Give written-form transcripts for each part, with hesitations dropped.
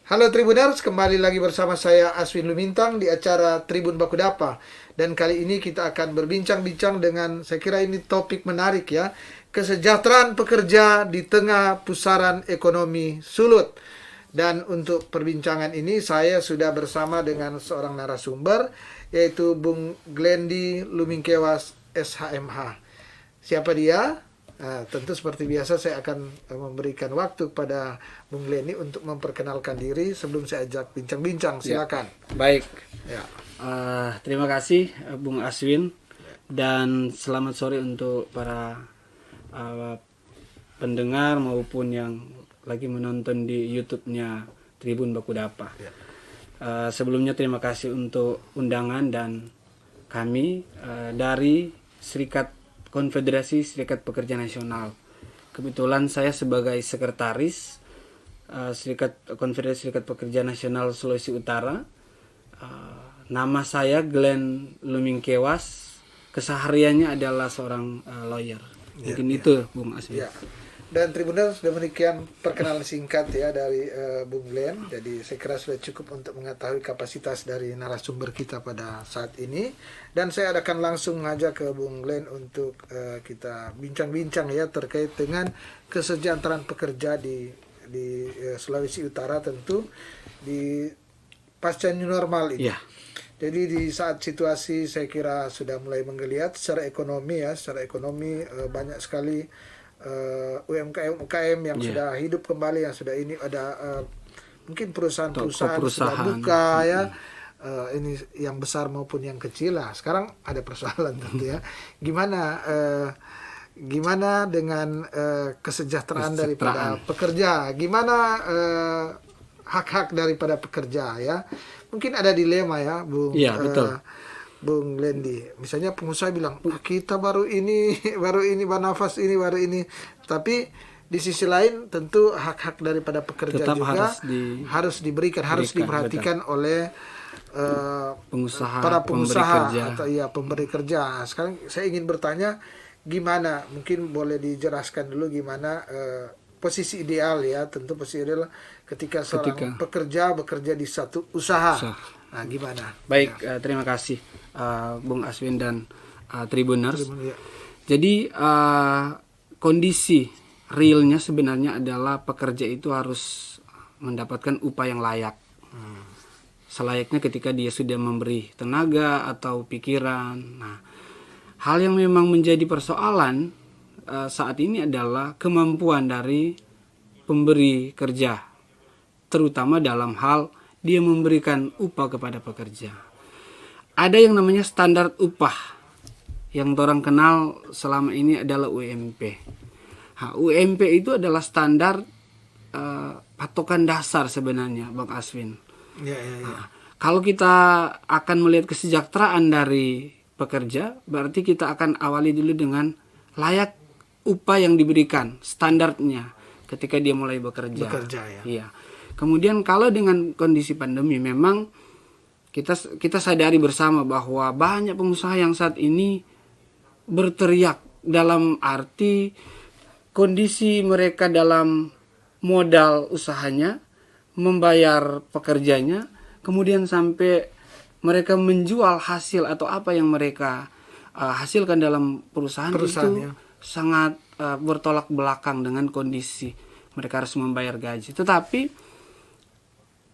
Halo Tribuners, kembali lagi bersama saya Aswin Lumintang di acara Tribun Bakudapa. Dan kali ini kita akan berbincang-bincang dengan, saya kira ini topik menarik ya, kesejahteraan pekerja di tengah pusaran ekonomi sulut. Dan untuk perbincangan ini saya sudah bersama dengan seorang narasumber, yaitu Bung Glendi Lumingkewas SHMH. Siapa dia? Nah, tentu seperti biasa saya akan memberikan waktu kepada Bung Glendy untuk memperkenalkan diri sebelum saya ajak bincang-bincang. Silakan. Baik, Ya. terima kasih Bung Aswin dan selamat sore untuk para pendengar maupun yang lagi menonton di YouTube-nya Tribun Bakudapa. Ya. Sebelumnya terima kasih untuk undangan dan kami dari Konfederasi Serikat Pekerja Nasional. Kebetulan saya sebagai sekretaris Konfederasi Serikat Pekerja Nasional Sulawesi Utara. Nama saya Glenn Lumingkewas. Kesehariannya adalah seorang lawyer. Mungkin itu, Bung Asmi. Ya. Dan Tribuners, demikian perkenalan singkat ya dari Bung Glenn. Jadi saya kira sudah cukup untuk mengetahui kapasitas dari narasumber kita pada saat ini. Dan saya akan langsung ngajak ke Bung Glenn untuk kita bincang-bincang ya terkait dengan kesejahteraan pekerja di Sulawesi Utara, tentu di pasca new normal ini. Ya. Jadi di saat situasi saya kira sudah mulai menggeliat secara ekonomi ya, banyak sekali UMKM yang sudah hidup kembali, yang sudah ini ada mungkin perusahaan-perusahaan sudah buka ya, ini yang besar maupun yang kecil lah. Sekarang ada persoalan tentu ya, gimana dengan kesejahteraan daripada pekerja, gimana hak-hak daripada pekerja ya. Mungkin ada dilema ya, Bung. Iya, betul. Bung Glendi, misalnya pengusaha bilang kita baru ini bernafas ini baru ini, tapi di sisi lain tentu hak-hak daripada pekerja tetap juga harus diberikan, harus diperhatikan oleh para pengusaha atau pemberi kerja. Sekarang saya ingin bertanya, gimana, mungkin boleh dijelaskan dulu gimana posisi ideal ya, tentu posisi ideal ketika seorang pekerja bekerja di satu usaha. Nah, gimana? Baik, terima kasih Bung Aswin dan Tribuners. Jadi kondisi realnya sebenarnya adalah pekerja itu harus mendapatkan upah yang layak. Selayaknya ketika dia sudah memberi tenaga atau pikiran. Nah, hal yang memang menjadi persoalan saat ini adalah kemampuan dari pemberi kerja, terutama dalam hal dia memberikan upah kepada pekerja. Ada yang namanya standar upah yang orang kenal selama ini adalah UMP. UMP itu adalah standar patokan dasar sebenarnya, Bang Aswin. Kalau kita akan melihat kesejahteraan dari pekerja, berarti kita akan awali dulu dengan layak upah yang diberikan, standarnya ketika dia mulai bekerja ya. Iya. Kemudian kalau dengan kondisi pandemi memang kita sadari bersama bahwa banyak pengusaha yang saat ini berteriak dalam arti kondisi mereka dalam modal usahanya, membayar pekerjanya, kemudian sampai mereka menjual hasil atau apa yang mereka hasilkan dalam perusahaan itu sangat bertolak belakang dengan kondisi mereka harus membayar gaji. Tetapi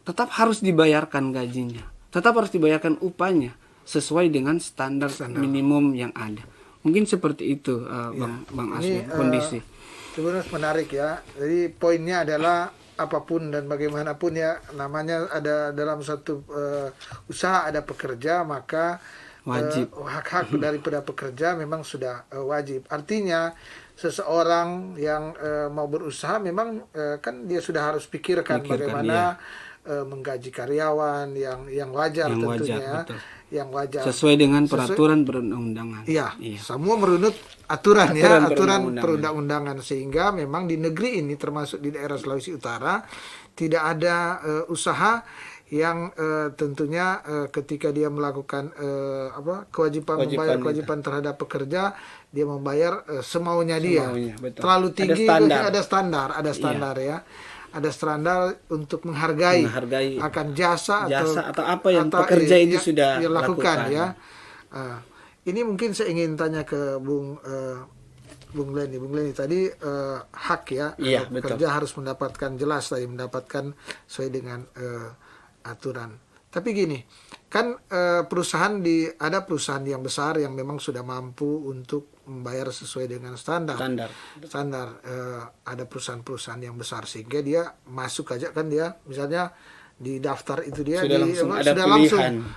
tetap harus dibayarkan gajinya, tetap harus dibayarkan upahnya sesuai dengan standar minimum yang ada. Mungkin seperti itu, Bang Asmi, kondisi. Sebenarnya menarik ya. Jadi poinnya adalah apapun dan bagaimanapun ya, namanya ada dalam satu usaha ada pekerja, maka wajib hak-hak daripada pekerja memang sudah wajib. Artinya seseorang yang mau berusaha memang kan dia sudah harus pikirkan bagaimana menggaji karyawan yang wajar tentunya, yang wajar sesuai dengan peraturan perundang-undangan. Iya, semua merunut aturan perundang-undangan, sehingga memang di negeri ini termasuk di daerah Sulawesi Utara tidak ada usaha yang tentunya ketika dia melakukan kewajiban terhadap pekerja, dia membayar semaunya dia. Betul. Terlalu tinggi, ada standar ya. ada standar untuk menghargai akan jasa atau apa yang pekerja itu sudah lakukan ya. Ini mungkin saya ingin tanya ke Bung Leni tadi, hak ya, pekerja harus mendapatkan jelas tadi, mendapatkan sesuai dengan aturan. Tapi gini, kan perusahaan ada perusahaan yang besar yang memang sudah mampu untuk membayar sesuai dengan standar. Ada perusahaan-perusahaan yang besar sehingga dia masuk aja kan, dia misalnya di daftar itu dia langsung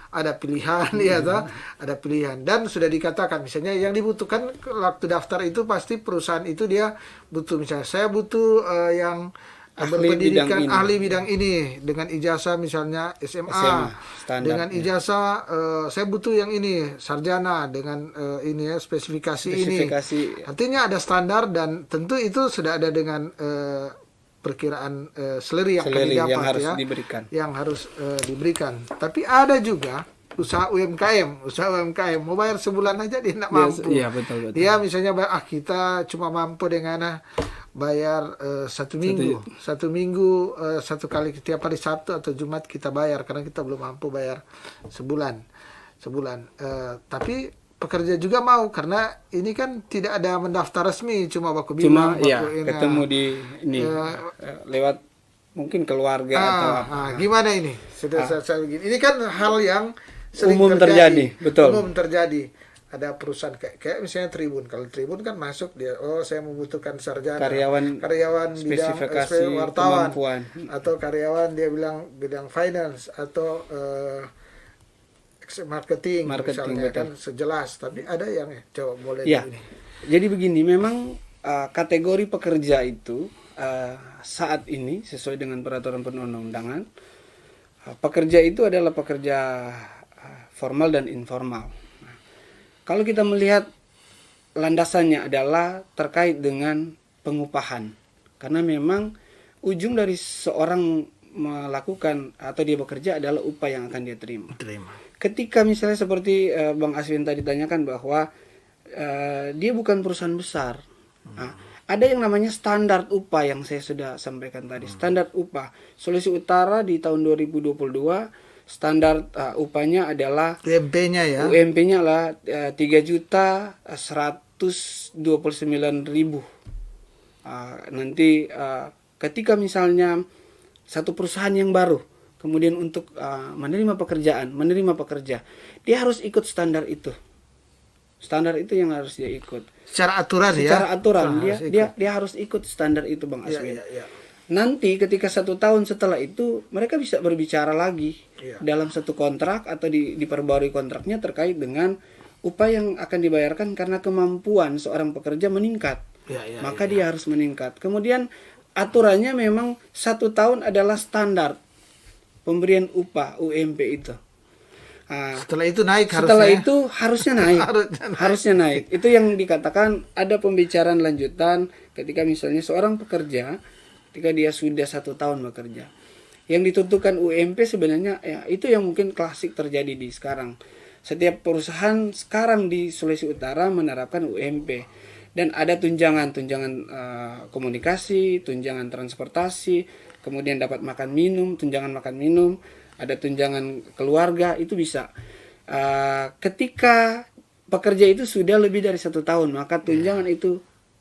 ada pilihan ya toh, ada pilihan, dan sudah dikatakan misalnya yang dibutuhkan waktu daftar itu pasti perusahaan itu dia butuh, misalnya saya butuh yang berpendidikan ahli bidang ini dengan ijazah misalnya SMA dengan ijazah saya butuh yang ini sarjana dengan ini ya spesifikasi ini. Artinya ada standar dan tentu itu sudah ada dengan perkiraan salary yang harus diberikan. Yang harus diberikan. Tapi ada juga usaha UMKM mau bayar sebulan aja dia tidak mampu. Iya, betul. Dia misalnya kita cuma mampu dengan bayar satu minggu satu kali tiap hari Sabtu atau Jumat kita bayar karena kita belum mampu bayar sebulan. Tapi pekerja juga mau karena ini kan tidak ada mendaftar resmi, cuma baku bilang ketemu di ini lewat mungkin keluarga atau apa. Gimana ini? Saya begini. Ini kan hal yang sering umum terjadi. Betul. Umum terjadi. Ada perusahaan kayak misalnya Tribun. Kalau Tribun kan masuk dia, saya membutuhkan sarjana, karyawan spesifikasi bidang wartawan, kemampuan, atau karyawan dia bilang bidang finance atau marketing misalnya, kan sejelas. Tapi ada yang coba boleh ini. Jadi begini, memang kategori pekerja itu saat ini sesuai dengan peraturan perundang-undangan, pekerja itu adalah pekerja formal dan informal. Kalau kita melihat landasannya adalah terkait dengan pengupahan, karena memang ujung dari seorang melakukan atau dia bekerja adalah upah yang akan dia terima. Ketika misalnya seperti Bang Aswin tadi tanyakan bahwa dia bukan perusahaan besar, ada yang namanya standar upah yang saya sudah sampaikan tadi. Standar upah Sulawesi Utara di tahun 2022 standar upahnya adalah UMP-nya lah 3.129.000. Nanti ketika misalnya satu perusahaan yang baru kemudian untuk menerima pekerja, dia harus ikut standar itu. Standar itu yang harus dia ikut. Secara aturan dia harus ikut standar itu, Bang Aswin. Nanti ketika 1 tahun setelah itu mereka bisa berbicara lagi dalam satu kontrak atau diperbarui kontraknya terkait dengan upah yang akan dibayarkan karena kemampuan seorang pekerja meningkat. Maka dia harus meningkat. Kemudian aturannya memang 1 tahun adalah standar pemberian upah UMP itu. Setelah itu naik harusnya naik. Itu yang dikatakan ada pembicaraan lanjutan ketika misalnya seorang pekerja ketika dia sudah 1 tahun bekerja. Yang ditentukan UMP sebenarnya itu yang mungkin klasik terjadi di sekarang. Setiap perusahaan sekarang di Sulawesi Utara menerapkan UMP. Dan ada tunjangan komunikasi, tunjangan transportasi, kemudian dapat tunjangan makan minum, ada tunjangan keluarga, itu bisa. Ketika pekerja itu sudah lebih dari 1 tahun, maka tunjangan itu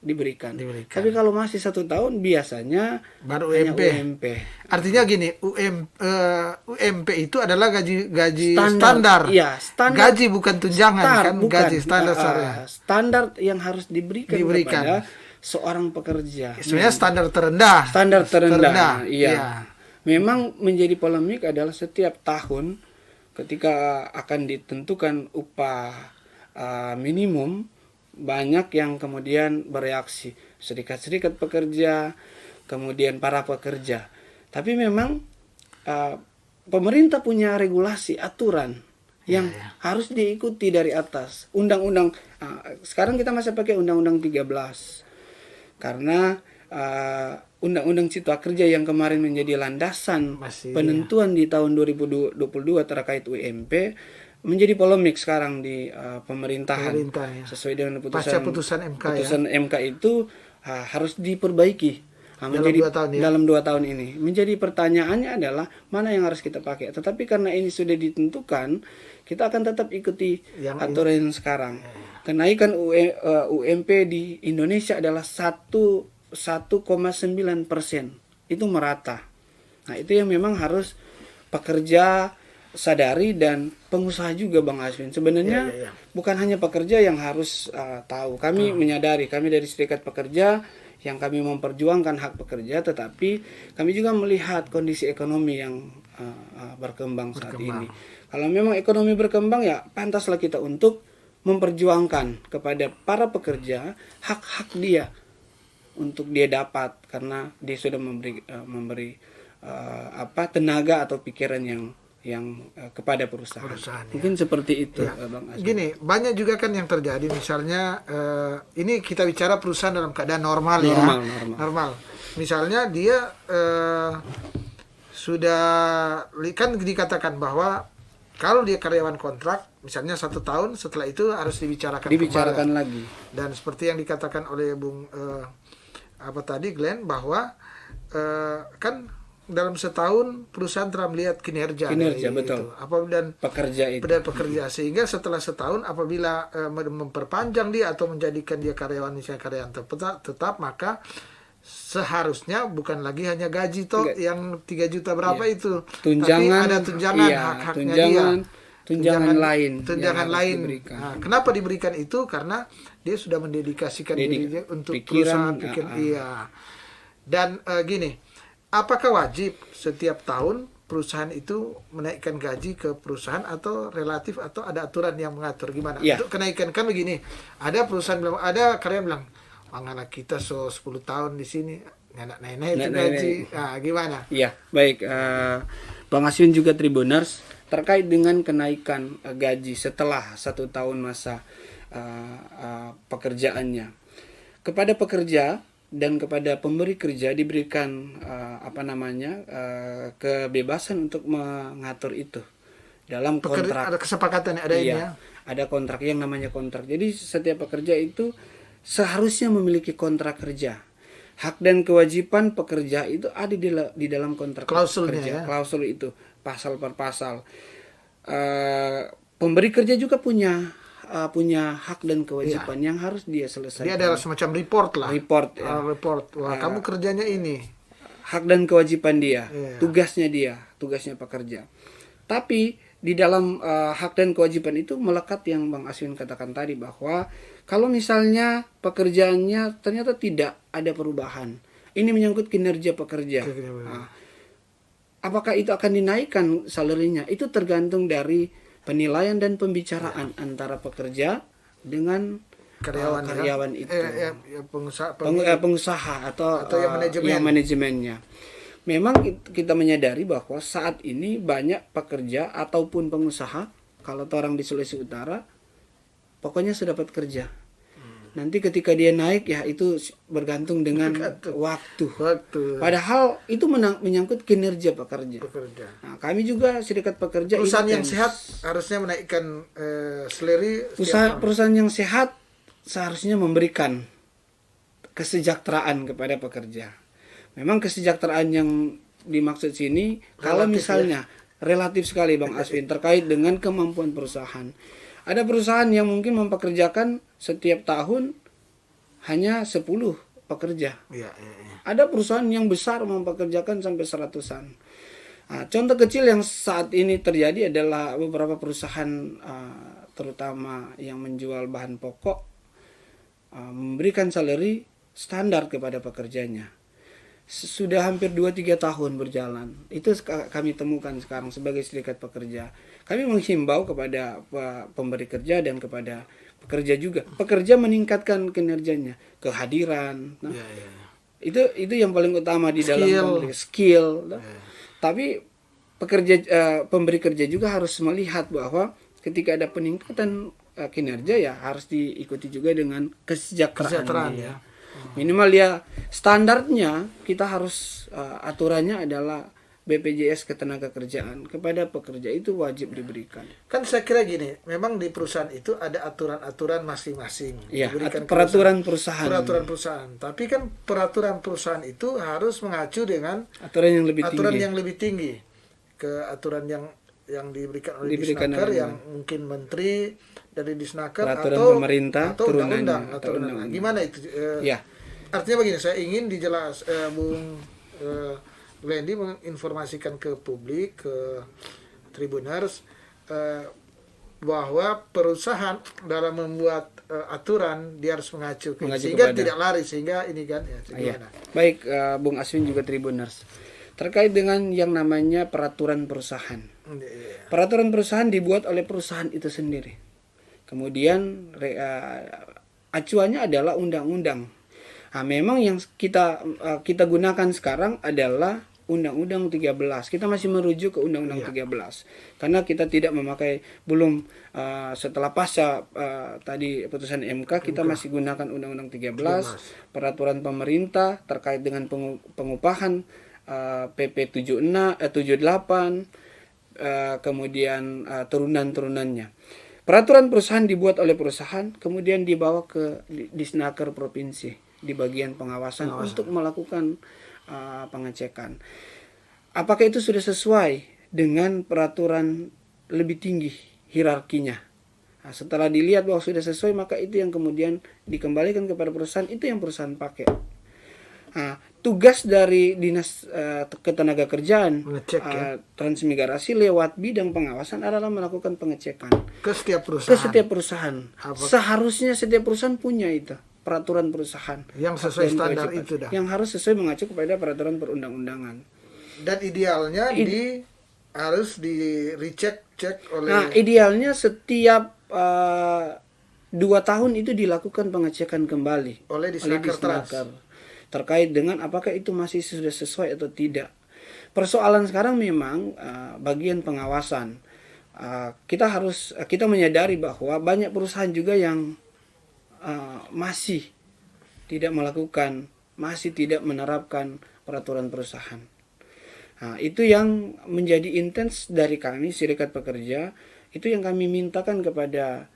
diberikan. Tapi kalau masih 1 tahun biasanya baru UMP. Artinya gini, UMP itu adalah gaji standar. Iya, standar. Gaji bukan tunjangan, gaji standar. Standar yang harus diberikan kepada seorang pekerja. Sebenarnya standar terendah. Iya. Memang menjadi polemik adalah setiap tahun ketika akan ditentukan upah minimum, banyak yang kemudian bereaksi, serikat-serikat pekerja, kemudian para pekerja. Tapi memang pemerintah punya regulasi, aturan yang harus diikuti dari atas. Undang-undang, sekarang kita masih pakai Undang-Undang 13. Karena Undang-Undang Cipta Kerja yang kemarin menjadi landasan penentuan di tahun 2022 terkait UMP menjadi polemik sekarang di pemerintahan ya. Sesuai dengan putusan MK MK itu harus diperbaiki dalam 2 tahun ya. Dalam 2 tahun ini. Menjadi pertanyaannya adalah mana yang harus kita pakai. Tetapi karena ini sudah ditentukan, kita akan tetap ikuti aturan yang sekarang. Kenaikan UMP di Indonesia adalah 1,9%. Itu merata. Nah, itu yang memang harus pekerja sadari dan pengusaha juga, Bang Aswin. Sebenarnya bukan hanya pekerja yang harus tahu. Kami menyadari, kami dari Serikat Pekerja yang kami memperjuangkan hak pekerja, tetapi kami juga melihat kondisi ekonomi yang berkembang saat ini. Kalau memang ekonomi berkembang, ya pantaslah kita untuk memperjuangkan kepada para pekerja hak-hak dia untuk dia dapat, karena dia sudah memberi tenaga atau pikiran yang kepada perusahaan. Mungkin seperti itu, Bang Aswin. Gini, banyak juga kan yang terjadi, misalnya ini kita bicara perusahaan dalam keadaan normal. Misalnya dia sudah kan dikatakan bahwa kalau dia karyawan kontrak, misalnya 1 tahun, setelah itu harus dibicarakan lagi. Dan seperti yang dikatakan oleh Bung Glenn, bahwa kan dalam setahun perusahaan telah melihat kinerja betul. Dan pekerja sehingga setelah setahun apabila memperpanjang dia atau menjadikan dia karyawan tetap, maka seharusnya bukan lagi hanya gaji yang 3 juta berapa itu, tunjangan, tapi ada tunjangan, hak-haknya dia, tunjangan lain. Nah, kenapa diberikan itu? Karena dia sudah mendedikasikan dirinya untuk perusahaan. Dan gini, apakah wajib setiap tahun perusahaan itu menaikkan gaji ke perusahaan, atau relatif, atau ada aturan yang mengatur gimana? Untuk kenaikan kan begini, ada perusahaan bilang, ada karyawan bilang, anak kita 10 tahun di sini nenek itu gaji. Nah, gimana? Iya, baik, Bang Aswin juga Tribuners, terkait dengan kenaikan gaji setelah 1 tahun masa pekerjaannya, kepada pekerja dan kepada pemberi kerja diberikan kebebasan untuk mengatur itu dalam kontrak. Ada kesepakatan, ada ini ya. Ada kontrak yang namanya kontrak. Jadi setiap pekerja itu seharusnya memiliki kontrak kerja. Hak dan kewajiban pekerja itu ada di dalam kontrak kerja. Klausul itu pasal per pasal. Pemberi kerja juga punya hak dan kewajiban yang harus dia selesaikan. Dia adalah semacam report. Wah, kamu kerjanya ini. Hak dan kewajiban dia, tugasnya pekerja. Tapi di dalam hak dan kewajiban itu melekat yang Bang Aswin katakan tadi, bahwa kalau misalnya pekerjaannya ternyata tidak ada perubahan, ini menyangkut kinerja pekerja. Apakah itu akan dinaikkan salarinya? Itu tergantung dari penilaian dan pembicaraan antara pekerja dengan karyawan itu, pengusaha atau yang manajemennya. Memang kita menyadari bahwa saat ini banyak pekerja ataupun pengusaha, kalau orang di Sulawesi Utara, pokoknya sudah dapat kerja. Nanti ketika dia naik, ya itu bergantung dengan waktu. Padahal itu menyangkut kinerja pekerja. Nah, kami juga Serikat Pekerja, perusahaan yang sehat harusnya menaikkan salary. Perusahaan yang sehat seharusnya memberikan kesejahteraan kepada pekerja. Memang kesejahteraan yang dimaksud sini kalau misalnya relatif sekali, Bang Aswin, terkait dengan kemampuan perusahaan. Ada perusahaan yang mungkin mempekerjakan setiap tahun hanya 10 pekerja. Ada perusahaan yang besar mempekerjakan sampai 100-an. Nah, contoh kecil yang saat ini terjadi adalah beberapa perusahaan terutama yang menjual bahan pokok memberikan salary standar kepada pekerjanya. Sudah hampir 2-3 tahun berjalan. Itu kami temukan sekarang sebagai Serikat Pekerja. Kami menghimbau kepada pemberi kerja dan kepada pekerja juga. Pekerja meningkatkan kinerjanya, kehadiran. Itu yang paling utama di dalam skill. Tapi pemberi kerja juga harus melihat bahwa ketika ada peningkatan kinerja, ya harus diikuti juga dengan kesejahteraan ya. Minimal ya standarnya kita harus aturannya adalah BPJS Ketenagakerjaan kepada pekerja itu wajib diberikan. Kan saya kira gini, memang di perusahaan itu ada aturan-aturan masing-masing. Ya, Diberikan ke peraturan perusahaan. Peraturan perusahaan. Tapi kan peraturan perusahaan itu harus mengacu dengan Aturan yang lebih aturan tinggi. yang lebih tinggi ke aturan yang diberikan oleh Diberikan Disnaker, oleh yang mungkin menteri dari Disnaker Peraturan atau pemerintah, atau turunannya, undang-undang atau atau undang-undang. undang-undang. Gimana itu? Ya. Artinya begini, saya ingin dijelas Bung Glendy menginformasikan ke publik, ke Tribuners, bahwa perusahaan dalam membuat aturan dia harus mengacu sehingga kepada. tidak lari, sehingga ini kan ya. Ya. Baik, Bung Aswin juga Tribuners. Terkait dengan yang namanya peraturan perusahaan. Peraturan perusahaan dibuat oleh perusahaan itu sendiri. Kemudian acuannya adalah undang-undang. Nah, memang yang kita gunakan sekarang adalah Undang-Undang 13. Kita masih merujuk ke Undang-Undang 13. Karena kita tidak memakai setelah pasca tadi putusan MK, kita masih gunakan Undang-Undang 13, peraturan pemerintah terkait dengan pengupahan PP 78, kemudian turunan-turunannya. Peraturan perusahaan dibuat oleh perusahaan, kemudian dibawa ke Disnaker provinsi di bagian pengawasan untuk melakukan pengecekan. Apakah itu sudah sesuai dengan peraturan lebih tinggi hierarkinya? Nah, setelah dilihat bahwa sudah sesuai, maka itu yang kemudian dikembalikan kepada perusahaan, itu yang perusahaan pakai. Nah, tugas dari Dinas Ketenagakerjaan Transmigrasi lewat bidang pengawasan adalah melakukan pengecekan ke setiap perusahaan. Seharusnya setiap perusahaan punya itu peraturan perusahaan yang sesuai standar itu dah. Yang harus sesuai mengacu kepada peraturan perundang-undangan. Dan idealnya harus di cek oleh. Nah, idealnya setiap 2 tahun itu dilakukan pengecekan kembali oleh Disnaker terkait dengan apakah itu masih sudah sesuai atau tidak. Persoalan sekarang memang bagian pengawasan. Kita menyadari bahwa banyak perusahaan juga yang masih tidak menerapkan peraturan perusahaan. Nah, itu yang menjadi intens dari kami Serikat Pekerja. Itu yang kami mintakan kepada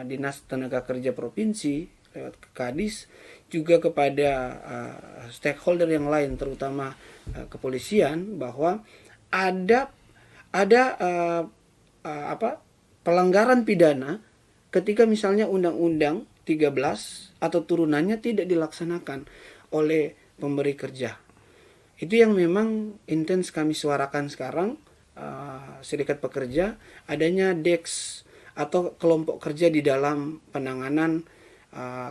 Dinas Tenaga Kerja Provinsi lewat Kadis, juga kepada stakeholder yang lain, terutama kepolisian, bahwa ada pelanggaran pidana ketika misalnya Undang-Undang 13 atau turunannya tidak dilaksanakan oleh pemberi kerja. Itu yang memang intens kami suarakan sekarang, Serikat Pekerja, adanya DEX atau kelompok kerja di dalam penanganan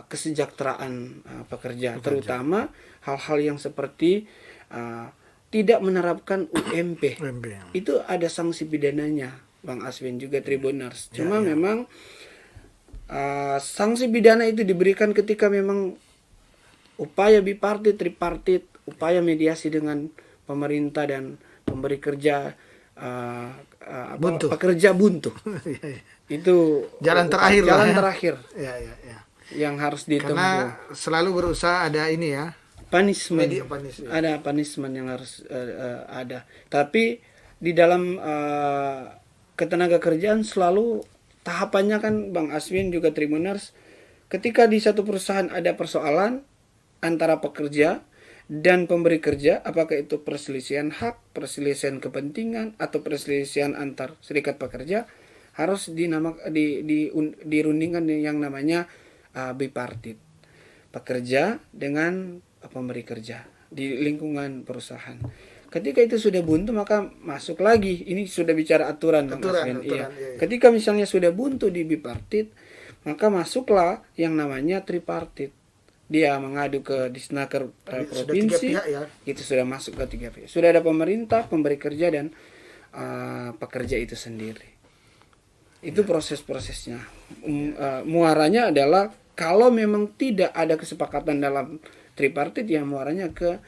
kesejahteraan pekerja, terutama hal-hal yang seperti tidak menerapkan UMP. Itu ada sanksi pidananya, Bang Aswin juga Tribuners. Cuma memang sanksi pidana itu diberikan ketika memang upaya bipartit, tripartit, upaya mediasi dengan pemerintah dan pemberi kerja, pekerja buntu. Itu jalan terakhir yang harus ditempuh. Karena selalu berusaha ada ini ya, punishment. Ada punishment yang harus ada. Tapi di dalam ketenagakerjaan selalu tahapannya kan, Bang Aswin juga Tribuners, ketika di satu perusahaan ada persoalan antara pekerja dan pemberi kerja, apakah itu perselisihan hak, perselisihan kepentingan, atau perselisihan antar serikat pekerja, harus dirundingkan yang namanya bipartit, pekerja dengan pemberi kerja di lingkungan perusahaan. Ketika itu sudah buntu, maka masuk lagi. Ini sudah bicara aturan. Iya. Ketika misalnya sudah buntu di bipartit, maka masuklah yang namanya tripartit. Dia mengadu ke Disnaker provinsi. Itu sudah masuk ke 3 pihak. Sudah ada pemerintah, pemberi kerja, dan pekerja itu sendiri. Itu proses-prosesnya. Muaranya adalah kalau memang tidak ada kesepakatan dalam tripartit, ya muaranya ke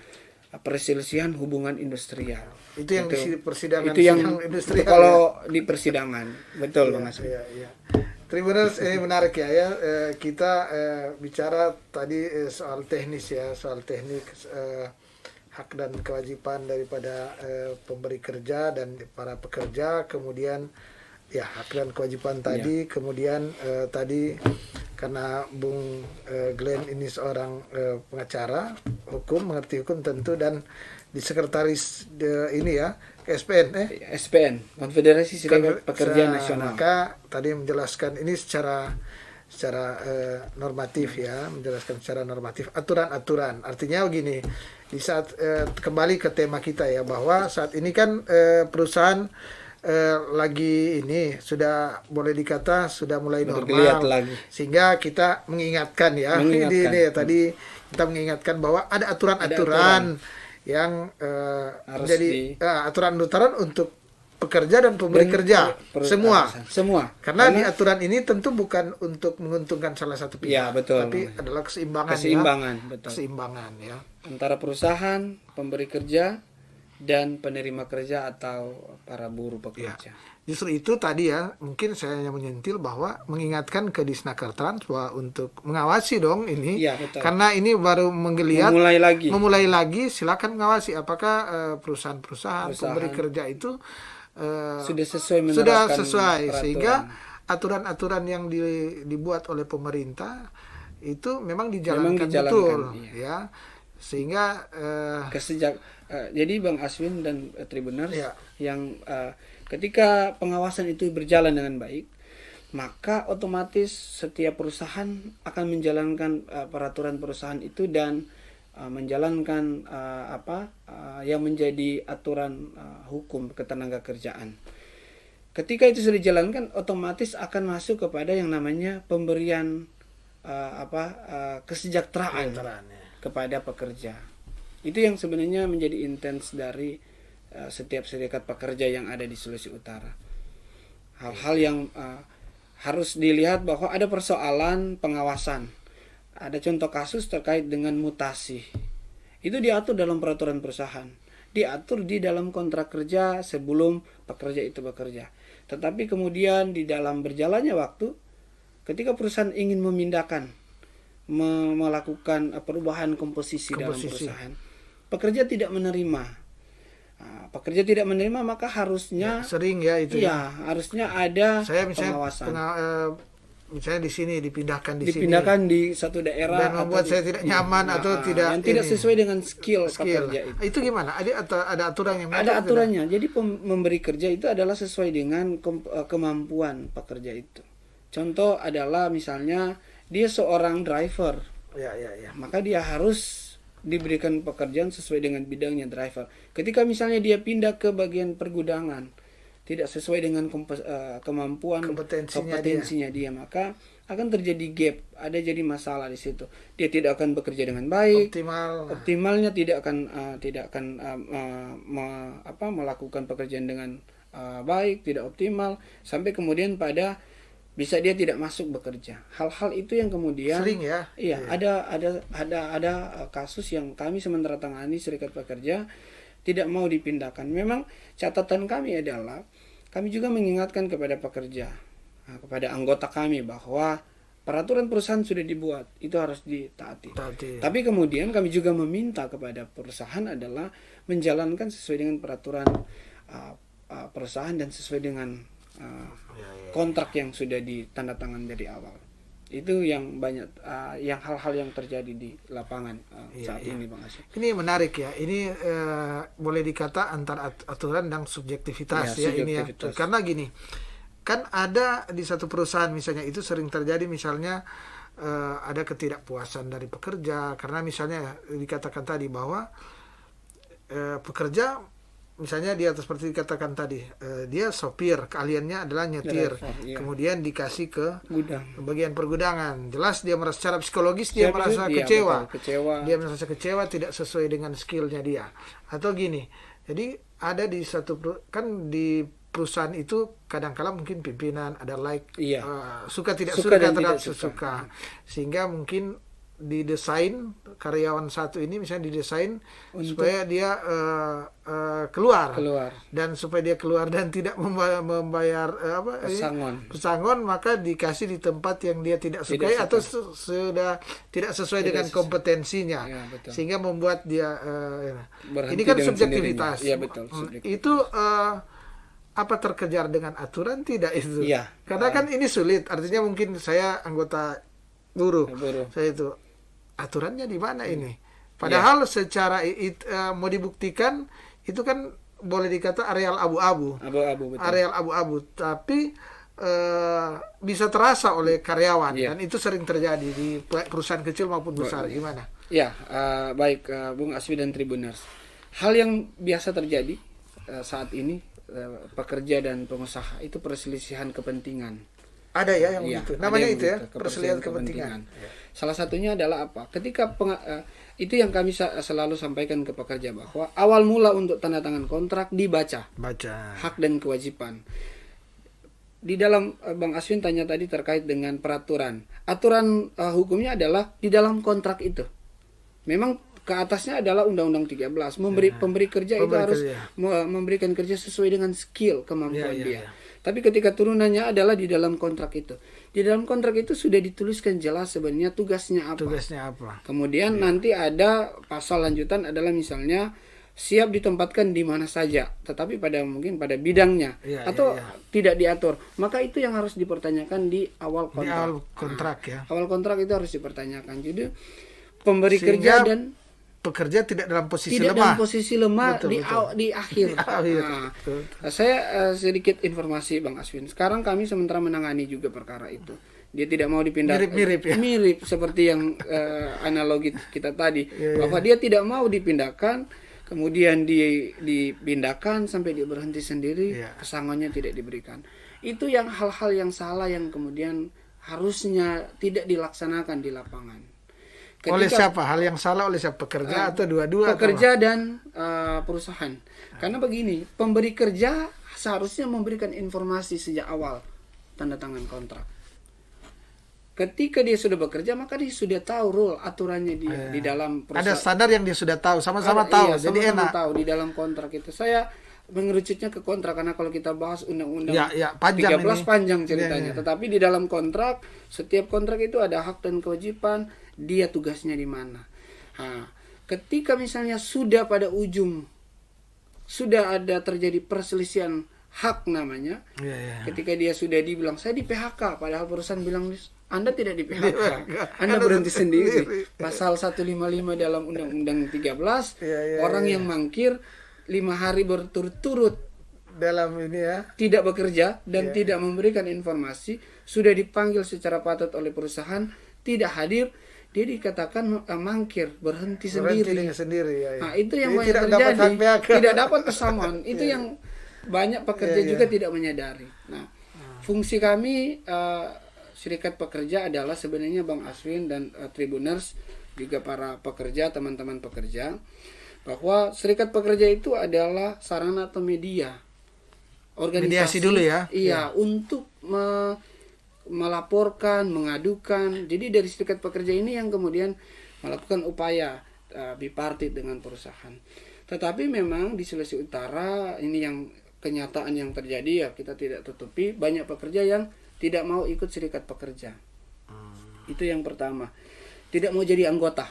perselisihan hubungan industrial. Itu yang di persidangan. Itu yang industrial. Kalau di persidangan, betul Bang Aswin. Iya. Tribuners, ini menarik ya. Kita bicara tadi soal teknis ya, soal teknik hak dan kewajiban daripada pemberi kerja dan para pekerja, kemudian ya hak dan kewajiban tadi, kemudian tadi karena Bung Glenn ini seorang pengacara hukum, mengerti hukum tentu, dan di sekretaris ini ya KSPN SPN, Konfederasi Serikat Pekerja Nasional. Maka tadi menjelaskan ini secara normatif ya, menjelaskan secara normatif aturan-aturan. Artinya begini, di saat kembali ke tema kita ya, bahwa saat ini kan perusahaan lagi ini sudah boleh dikata sudah mulai normal lagi. Sehingga kita mengingatkan ya, ini tadi kita mengingatkan bahwa ada aturan-aturan yang harus jadi aturan-aturan untuk pekerja dan pemberi kerja semua. Karena di aturan ini tentu bukan untuk menguntungkan salah satu pihak, ya, betul, tapi adalah keseimbangan betul. Keseimbangan ya antara perusahaan, pemberi kerja, dan penerima kerja atau para buruh pekerja. Justru itu tadi ya, mungkin saya hanya menyentil bahwa mengingatkan ke Disnakertrans bahwa untuk mengawasi dong ini, karena ini baru menggeliat, memulai lagi, silakan mengawasi apakah perusahaan-perusahaan pemberi kerja itu sudah sesuai peraturan. Sehingga aturan-aturan yang dibuat oleh pemerintah itu memang dijalankan betul ya, sehingga jadi Bang Aswin dan Tribuners yang ketika pengawasan itu berjalan dengan baik, maka otomatis setiap perusahaan akan menjalankan peraturan perusahaan itu dan menjalankan yang menjadi aturan hukum ketenaga kerjaan. Ketika itu sudah dijalankan, otomatis akan masuk kepada yang namanya pemberian kesejahteraan kepada pekerja. Itu yang sebenarnya menjadi intens dari setiap serikat pekerja yang ada di Sulawesi Utara. Hal-hal yang harus dilihat bahwa ada persoalan pengawasan. Ada contoh kasus terkait dengan mutasi. Itu diatur dalam peraturan perusahaan. Diatur di dalam kontrak kerja sebelum pekerja itu bekerja. Tetapi kemudian di dalam berjalannya waktu, ketika perusahaan ingin memindahkan, melakukan perubahan komposisi dalam perusahaan, pekerja tidak menerima. Pekerja tidak menerima, maka harusnya sering ya itu. Harusnya ada pengawasan. Misalnya di sini dipindahkan di satu daerah dan membuat saya tidak nyaman atau tidak yang tidak sesuai dengan skill pekerja itu gimana? Ada aturan yang ada aturannya. Jadi memberi kerja itu adalah sesuai dengan kemampuan pekerja itu. Contoh adalah misalnya dia seorang driver, maka dia harus diberikan pekerjaan sesuai dengan bidangnya driver. Ketika misalnya dia pindah ke bagian pergudangan, tidak sesuai dengan kemampuan kompetensinya dia, maka akan terjadi gap, ada jadi masalah di situ. Dia tidak akan bekerja dengan baik, optimalnya tidak akan melakukan pekerjaan dengan baik, tidak optimal, sampai kemudian pada bisa dia tidak masuk bekerja. Hal-hal itu yang kemudian sering ya. Ada kasus yang kami sementara tangani serikat pekerja tidak mau dipindahkan. Memang catatan kami adalah kami juga mengingatkan kepada pekerja, kepada anggota kami bahwa peraturan perusahaan sudah dibuat, itu harus ditaati. Tapi kemudian kami juga meminta kepada perusahaan adalah menjalankan sesuai dengan peraturan perusahaan dan sesuai dengan kontrak yang sudah ditandatangan dari awal. Itu yang banyak yang hal-hal yang terjadi di lapangan saat ini, Bang Asyik. Ini menarik ya. Ini boleh dikata antara aturan dan subjektivitas ya ini ya. Karena gini, kan ada di satu perusahaan misalnya itu sering terjadi misalnya ada ketidakpuasan dari pekerja karena misalnya dikatakan tadi bahwa pekerja misalnya dia seperti dikatakan tadi dia sopir, keahliannya adalah nyetir, kemudian dikasih ke bagian pergudangan, jelas dia merasa secara psikologis dia merasa kecewa. Dia merasa kecewa tidak sesuai dengan skillnya dia. Atau gini, jadi ada di satu kan di perusahaan itu kadang-kala mungkin pimpinan ada suka tidak suka terhadap suka, sehingga mungkin didesain karyawan satu ini misalnya didesain supaya dia keluar dan supaya dia keluar dan tidak membayar pesangon, maka dikasih di tempat yang dia tidak sukai atau sudah tidak sesuai dengan kompetensinya, sehingga membuat dia ini kan subjektivitas. Ya, betul, itu apa terkejar dengan aturan tidak itu? Karena kan ini sulit, artinya mungkin saya anggota buruh. Saya itu aturannya di mana ini? Padahal secara mau dibuktikan itu kan boleh dikata areal abu-abu. Areal abu-abu, tapi bisa terasa oleh karyawan dan itu sering terjadi di perusahaan kecil maupun besar. Gimana? Ya, baik Bung Aswi dan Tribuners. Hal yang biasa terjadi saat ini pekerja dan pengusaha itu perselisihan kepentingan. Ada ya yang begitu. Namanya itu ya, perselisihan kepentingan. Salah satunya adalah apa? Ketika itu yang kami selalu sampaikan ke pekerja, bahwa awal mula untuk tanda tangan kontrak dibaca. Hak dan kewajiban. Di dalam Bang Aswin tanya tadi terkait dengan peraturan. Aturan hukumnya adalah di dalam kontrak itu. Memang ke atasnya adalah Undang-Undang 13. Pemberi kerja itu harus memberikan kerja sesuai dengan skill, kemampuan dia. Tapi ketika turunannya adalah di dalam kontrak itu. Di dalam kontrak itu sudah dituliskan jelas sebenarnya tugasnya apa. Kemudian nanti ada pasal lanjutan adalah misalnya siap ditempatkan di mana saja, tetapi mungkin pada bidangnya atau tidak diatur. Maka itu yang harus dipertanyakan di awal kontrak. Di awal kontrak ya. Awal kontrak itu harus dipertanyakan. Jadi pemberi kerja dan pekerja tidak dalam posisi lemah betul. Di akhir. Saya sedikit informasi Bang Aswin. Sekarang kami sementara menangani juga perkara itu. Dia tidak mau dipindahkan. Mirip seperti yang analogi kita tadi, bahwa dia tidak mau dipindahkan, kemudian dipindahkan sampai dia berhenti sendiri, pesangonnya tidak diberikan. Itu yang hal-hal yang salah yang kemudian harusnya tidak dilaksanakan di lapangan. Oleh siapa? Hal yang salah oleh siapa? Pekerja atau dua-dua? Pekerja dan perusahaan. Karena begini, pemberi kerja seharusnya memberikan informasi sejak awal tanda tangan kontrak. Ketika dia sudah bekerja, maka dia sudah tahu rule aturannya di dalam perusahaan. Ada standar yang dia sudah tahu, sama-sama tahu. Jadi enak. Tahu di dalam kontrak itu. Saya mengerucutnya ke kontrak karena kalau kita bahas undang-undang 13 panjang panjang ceritanya. Tetapi di dalam kontrak, setiap kontrak itu ada hak dan kewajiban, dia tugasnya di mana. Ketika misalnya sudah pada ujung sudah ada terjadi perselisihan hak namanya, ketika dia sudah dibilang saya di PHK, padahal perusahaan bilang Anda tidak di PHK, Anda berhenti sendiri. Pasal 155 dalam Undang-Undang 13, orang yang mangkir 5 hari berturut-turut dalam ini tidak bekerja dan tidak memberikan informasi, sudah dipanggil secara patut oleh perusahaan, tidak hadir, dia dikatakan mangkir, berhenti sendiri. Nah, itu yang banyak terjadi, tidak dapat pesangon. Itu yang banyak pekerja juga tidak menyadari. Nah, fungsi kami Serikat Pekerja adalah sebenarnya Bang Aswin dan Tribuners, juga para pekerja, teman-teman pekerja, bahwa Serikat Pekerja itu adalah sarana atau media organisasi mediasi dulu untuk melaporkan, mengadukan. Jadi dari Serikat Pekerja ini yang kemudian melakukan upaya bipartit dengan perusahaan. Tetapi memang di Sulawesi Utara ini yang kenyataan yang terjadi, kita tidak tutupi, banyak pekerja yang tidak mau ikut Serikat Pekerja. Itu yang pertama, tidak mau jadi anggota.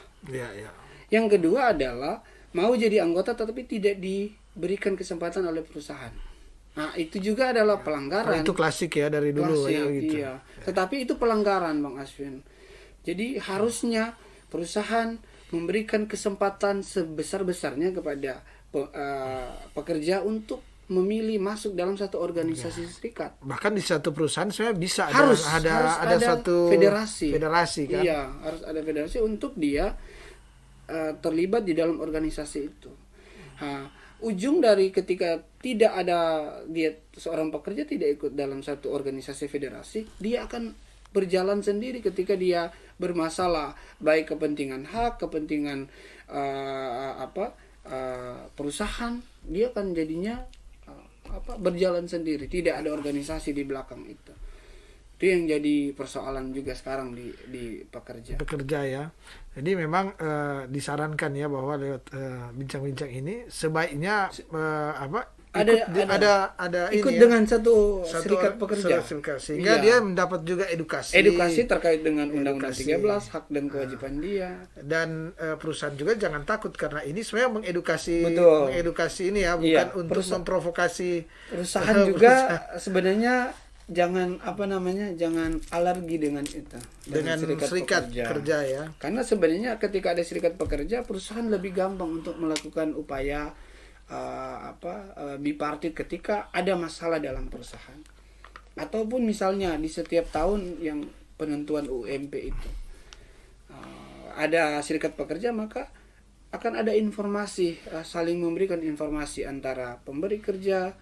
Yang kedua adalah mau jadi anggota tetapi tidak diberikan kesempatan oleh perusahaan. Nah, itu juga adalah pelanggaran. Itu klasik ya dari dulu gitu. Iya. Tetapi itu pelanggaran Bang Aswin. Jadi harusnya perusahaan memberikan kesempatan sebesar-besarnya kepada pekerja untuk memilih masuk dalam satu organisasi serikat. Bahkan di satu perusahaan sebenarnya bisa ada satu federasi kan. Iya, harus ada federasi untuk dia terlibat di dalam organisasi itu. Ujung dari ketika tidak ada dia seorang pekerja tidak ikut dalam satu organisasi federasi, dia akan berjalan sendiri ketika dia bermasalah, baik kepentingan hak, kepentingan perusahaan, dia akan jadinya berjalan sendiri, tidak ada organisasi di belakang itu. Itu yang jadi persoalan juga sekarang di pekerja ya. Jadi memang disarankan ya bahwa lewat bincang-bincang ini sebaiknya ada ikut ini ya, dengan satu serikat pekerja sehingga dia mendapat juga edukasi terkait dengan Undang-Undang Edukasi. 13 hak dan kewajiban dia. Dan perusahaan juga jangan takut karena ini sebenarnya Betul. mengedukasi ini ya, bukan Iya, untuk memprovokasi Perusahaan juga sebenarnya jangan jangan alergi dengan itu, dengan serikat kerja ya. Karena sebenarnya ketika ada serikat pekerja, perusahaan lebih gampang untuk melakukan upaya bipartit ketika ada masalah dalam perusahaan. Ataupun misalnya di setiap tahun yang penentuan UMP itu ada serikat pekerja, maka akan ada informasi, saling memberikan informasi antara pemberi kerja,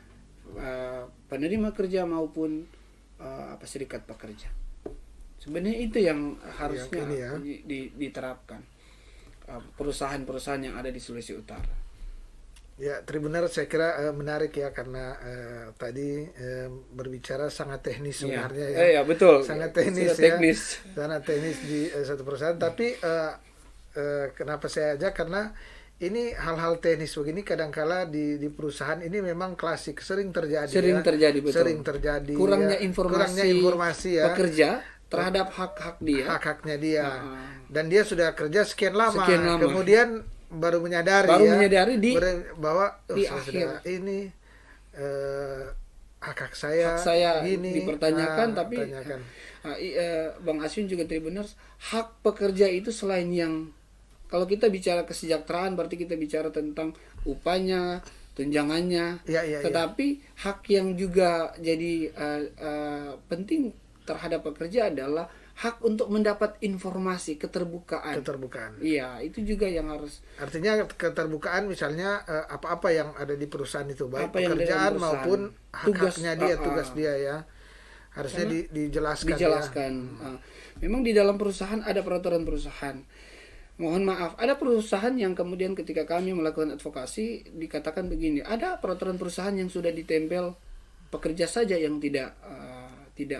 penerima kerja maupun serikat pekerja. Sebenarnya itu yang harusnya diterapkan perusahaan-perusahaan yang ada di Sulawesi Utara. Ya, Tribuner, saya kira menarik ya karena tadi berbicara sangat teknis sebenarnya ya. Ya betul. Sangat teknis ya. Sangat teknis di satu perusahaan. Tapi kenapa saya ajak, karena ini hal-hal teknis begini kadangkala di perusahaan ini memang klasik, sering terjadi. Betul. Sering terjadi. Kurangnya ya. informasi ya. Pekerja terhadap hak-haknya dia. Dan dia sudah kerja sekian lama. Kemudian baru menyadari bahwa di akhir ini hak saya gini dipertanyakan. Tapi Bang Aswin juga Tribuners, hak pekerja itu selain yang, kalau kita bicara kesejahteraan berarti kita bicara tentang upahnya, tunjangannya, tetapi hak yang juga jadi penting terhadap pekerja adalah hak untuk mendapat informasi, keterbukaan. Iya, itu juga yang harus. Artinya keterbukaan, misalnya apa-apa yang ada di perusahaan itu, baik pekerjaan maupun hak-haknya dia, tugas dia ya. Harusnya dijelaskan. Memang di dalam perusahaan ada peraturan perusahaan. Mohon maaf, ada perusahaan yang kemudian ketika kami melakukan advokasi dikatakan begini, ada peraturan perusahaan yang sudah ditempel, pekerja saja yang tidak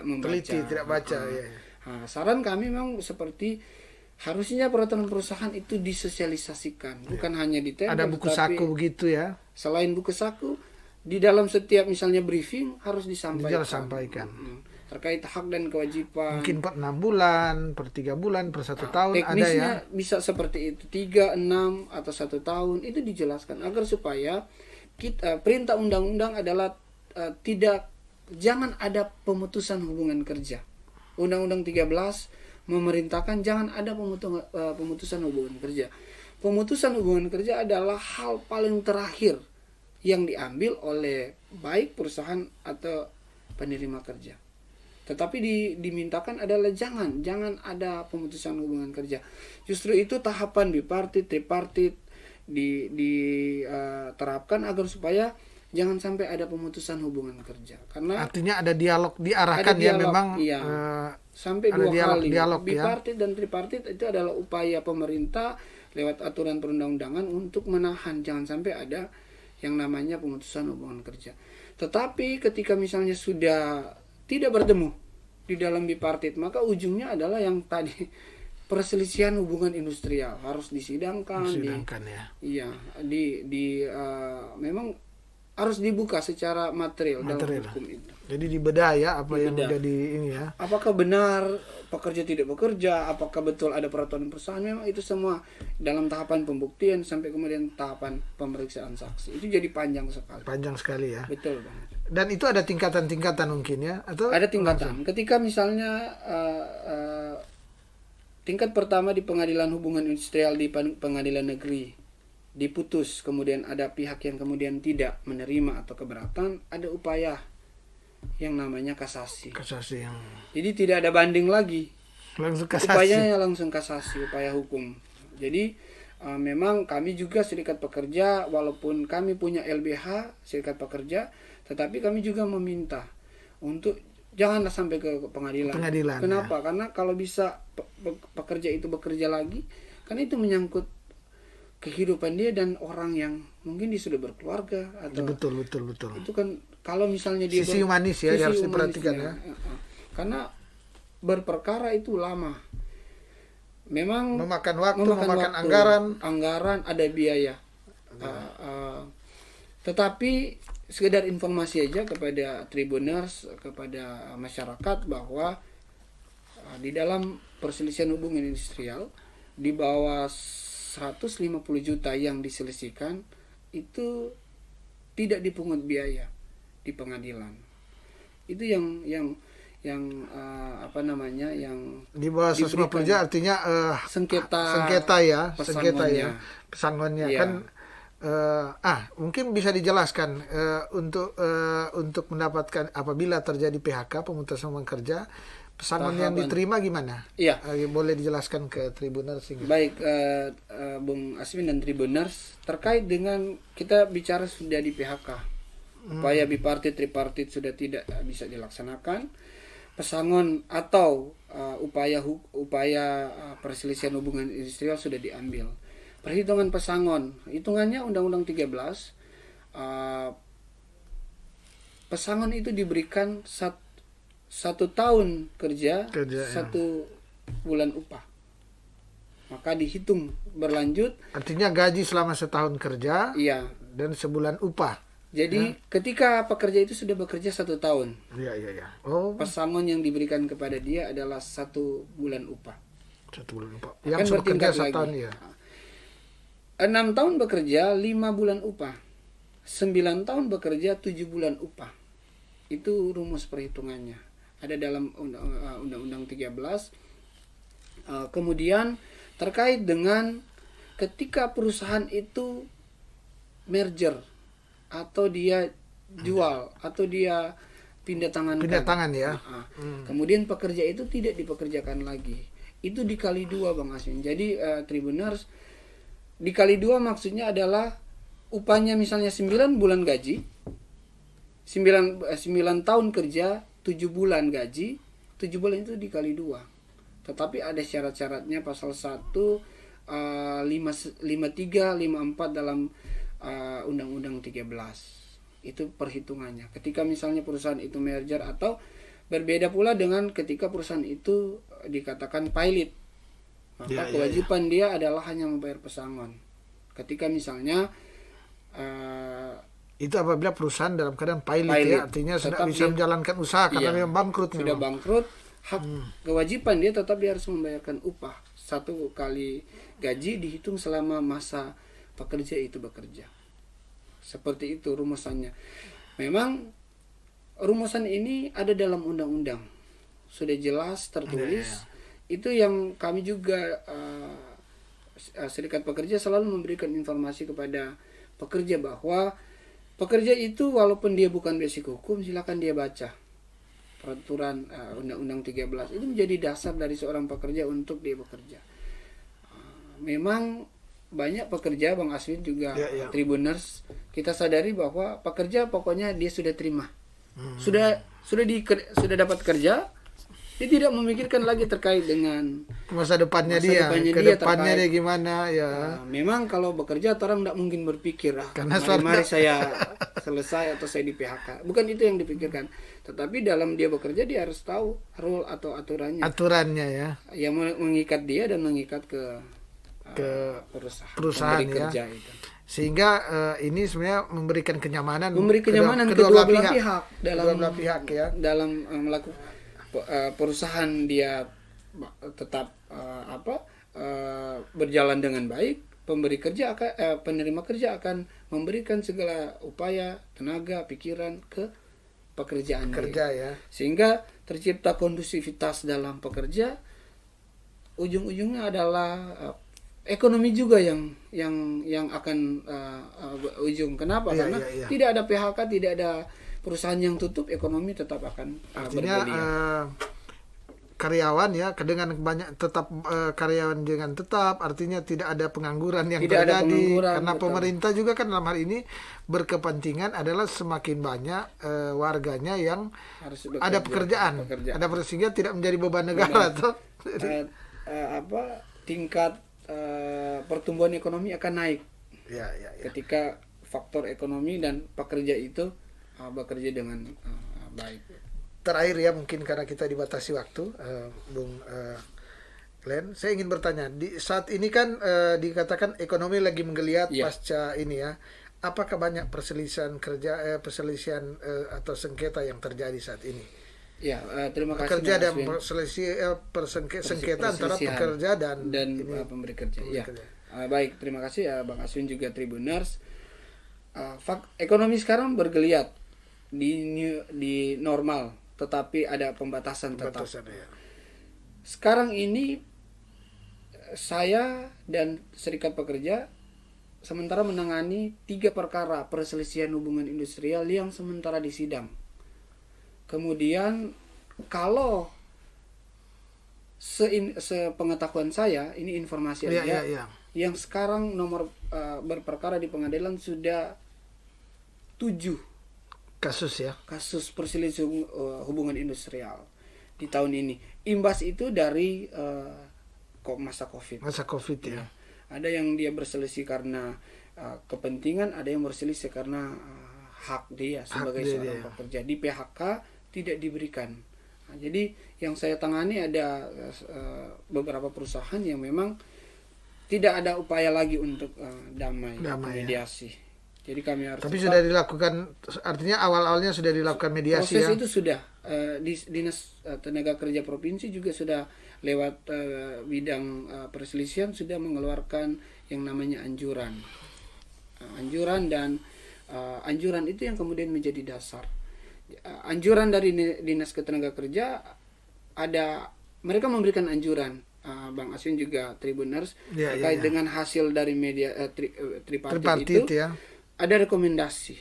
membaca. Teliti, tidak baca ya. Saran kami memang seperti harusnya peraturan perusahaan itu disosialisasikan, bukan hanya ditempel. Ada buku saku begitu ya. Selain buku saku, di dalam setiap misalnya briefing harus disampaikan. Terkait hak dan kewajiban. Mungkin per 6 bulan, per 3 bulan, per 1 tahun ada ya. Bisa seperti itu, 3, 6 atau 1 tahun itu dijelaskan agar supaya perintah undang-undang adalah jangan ada pemutusan hubungan kerja. Undang-Undang 13 memerintahkan jangan ada pemutusan hubungan kerja. Pemutusan hubungan kerja adalah hal paling terakhir yang diambil oleh baik perusahaan atau penerima kerja. Tetapi dimintakan adalah jangan ada pemutusan hubungan kerja. Justru itu tahapan bipartit, tripartit diterapkan agar supaya jangan sampai ada pemutusan hubungan kerja. Karena artinya ada dialog, diarahkan ya memang. Iya. Sampai 2 kali. Bipartit dan tripartit itu adalah upaya pemerintah lewat aturan perundang-undangan untuk menahan jangan sampai ada yang namanya pemutusan hubungan kerja. Tetapi ketika misalnya sudah tidak bertemu di dalam bipartit, maka ujungnya adalah yang tadi perselisihan hubungan industrial harus disidangkan ya. Iya, memang harus dibuka secara material dalam hukum itu. Jadi dibedah ya yang menjadi ini ya. Apakah benar pekerja tidak bekerja? Apakah betul ada peraturan perusahaan? Memang itu semua dalam tahapan pembuktian sampai kemudian tahapan pemeriksaan saksi. Itu jadi panjang sekali. Panjang sekali ya. Betul banget. Dan itu ada tingkatan-tingkatan mungkin ya? Atau ada tingkatan. Ketika misalnya tingkat pertama di pengadilan hubungan industrial di pengadilan negeri diputus, kemudian ada pihak yang kemudian tidak menerima atau keberatan, ada upaya yang namanya kasasi. Jadi tidak ada banding lagi. Langsung kasasi. Upayanya langsung kasasi, upaya hukum. Jadi memang kami juga serikat pekerja, walaupun kami punya LBH serikat pekerja, tetapi kami juga meminta untuk janganlah sampai ke pengadilan. Kenapa? Ya. Karena kalau bisa pekerja itu bekerja lagi, kan itu menyangkut kehidupan dia dan orang yang mungkin dia sudah berkeluarga atau betul. Itu kan kalau misalnya dia sisi humanis ya harus diperhatikan ya. Karena berperkara itu lama. Memang Memakan waktu, memakan anggaran, ada biaya. Tetapi sekedar informasi aja kepada Tribuners, kepada masyarakat bahwa di dalam perselisihan hubungan industrial di bawah 150 juta yang diselisihkan itu tidak dipungut biaya di pengadilan. Itu yang apa namanya, yang di bawah 150 juta artinya sengketa ya pesangonnya Iya. kan. Mungkin bisa dijelaskan untuk mendapatkan apabila terjadi PHK, pemutusan hubungan kerja, pesangon yang diterima gimana? Iya. Boleh dijelaskan ke Tribuners? Baik, Bung Aswin dan Tribuners, terkait dengan kita bicara sudah di PHK, upaya bipartit tripartit sudah tidak bisa dilaksanakan, pesangon atau upaya perselisihan hubungan industrial sudah diambil. Perhitungan pesangon, hitungannya Undang-Undang 13, pesangon itu diberikan satu tahun kerja 1 bulan upah. Maka dihitung berlanjut. Artinya gaji selama setahun kerja, Iya. dan sebulan upah. Jadi ketika pekerja itu sudah bekerja 1 tahun, Iya. Oh, pesangon yang diberikan kepada dia adalah 1 bulan upah. 1 bulan upah. Akan Yang sudah kerja bertingkat 1 lagi. tahun ya. 6 tahun bekerja 5 bulan upah. 9 tahun bekerja 7 bulan upah. Itu rumus perhitungannya. Ada dalam Undang-Undang 13. Kemudian terkait dengan ketika perusahaan itu merger atau dia jual atau dia pindah tangan ya. Kemudian pekerja itu tidak dipekerjakan lagi, itu dikali 2 Bang Aswin. Jadi Tribuners, dikali 2 maksudnya adalah upahnya misalnya 9 bulan gaji, 9 tahun kerja, 7 bulan gaji, 7 bulan itu dikali 2. Tetapi ada syarat-syaratnya pasal 1, 53, 54 dalam Undang-Undang 13. Itu perhitungannya. Ketika misalnya perusahaan itu merger, atau berbeda pula dengan ketika perusahaan itu dikatakan pilot. Maka kewajiban dia adalah hanya membayar pesangon. Ketika misalnya itu apabila perusahaan dalam keadaan pilot ya, artinya sudah bisa menjalankan usaha karena memang bangkrut. Sudah bangkrut, hak kewajiban dia tetap dia harus membayarkan upah. 1 kali gaji dihitung selama masa pekerja itu bekerja. Seperti itu rumusannya. Memang rumusan ini ada dalam undang-undang, sudah jelas tertulis. Itu yang kami juga Serikat Pekerja selalu memberikan informasi kepada pekerja bahwa pekerja itu walaupun dia bukan basic hukum, silakan dia baca peraturan Undang-Undang 13. Itu menjadi dasar dari seorang pekerja untuk dia bekerja. Memang banyak pekerja Bang Aswin juga Tribuners, kita sadari bahwa pekerja pokoknya dia sudah terima. Sudah dapat kerja, dia tidak memikirkan lagi terkait dengan masa depannya dia, gimana ya. Memang kalau bekerja orang tidak mungkin berpikir karena mari saya selesai atau saya di PHK. Bukan itu yang dipikirkan. Tetapi dalam dia bekerja dia harus tahu rule atau aturannya ya. Yang mengikat dia dan mengikat ke perusahaan ya. Kerja itu. Sehingga ini sebenarnya memberikan kenyamanan kedua belah pihak dalam melakukan perusahaan dia tetap berjalan dengan baik. Penerima kerja akan memberikan segala upaya, tenaga, pikiran ke pekerjaan ya. Sehingga tercipta kondusivitas dalam pekerja. Ujung-ujungnya adalah ekonomi juga yang akan ujung. Kenapa? Karena tidak ada PHK, tidak ada perusahaan yang tutup, ekonomi tetap akan bergeliat. Karyawan ya, dengan banyak karyawan dengan tetap, artinya tidak ada pengangguran yang terjadi. Karena betul. Pemerintah juga kan dalam hal ini berkepentingan adalah semakin banyak warganya yang ada pekerjaan. Ada sehingga tidak menjadi beban negara tuh. Tingkat pertumbuhan ekonomi akan naik ketika faktor ekonomi dan pekerja itu bekerja dengan baik. terakhir ya, mungkin karena kita dibatasi waktu, Bung Glenn, saya ingin bertanya, di saat ini kan dikatakan ekonomi lagi menggeliat pasca ini ya, apakah banyak perselisihan atau sengketa yang terjadi saat ini? Ya, terima kasih. Pekerja dan sengketa antara pekerja dan pemberi kerja. Baik, terima kasih Bang Aswin juga Tribuners. Ekonomi sekarang bergeliat di normal, tetapi ada pembatasan tetap. Ya. Sekarang ini saya dan Serikat Pekerja sementara menangani 3 perkara perselisihan hubungan industrial yang sementara disidang. Kemudian kalau sepengetahuan saya, ini informasi aja, yang sekarang nomor berperkara di pengadilan sudah 7 kasus perselisihan hubungan industrial di tahun ini. Imbas itu dari masa COVID ya. Ada yang dia berselisih karena kepentingan, ada yang berselisih karena hak dia sebagai seorang pekerja. Di PHK tidak diberikan. Nah, jadi yang saya tangani ada beberapa perusahaan yang memang tidak ada upaya lagi untuk damai mediasi. Ya. Jadi kami harus. Tapi sudah dilakukan, artinya awal-awalnya sudah dilakukan mediasi. Proses itu sudah di Dinas Tenaga Kerja Provinsi juga sudah lewat bidang perselisihan sudah mengeluarkan yang namanya anjuran. Anjuran itu yang kemudian menjadi dasar. Anjuran dari Dinas Ketenaga Kerja mereka memberikan anjuran, Bang Aswin juga Tribuners, terkait dengan hasil dari media tripartit itu ya. Ada rekomendasi.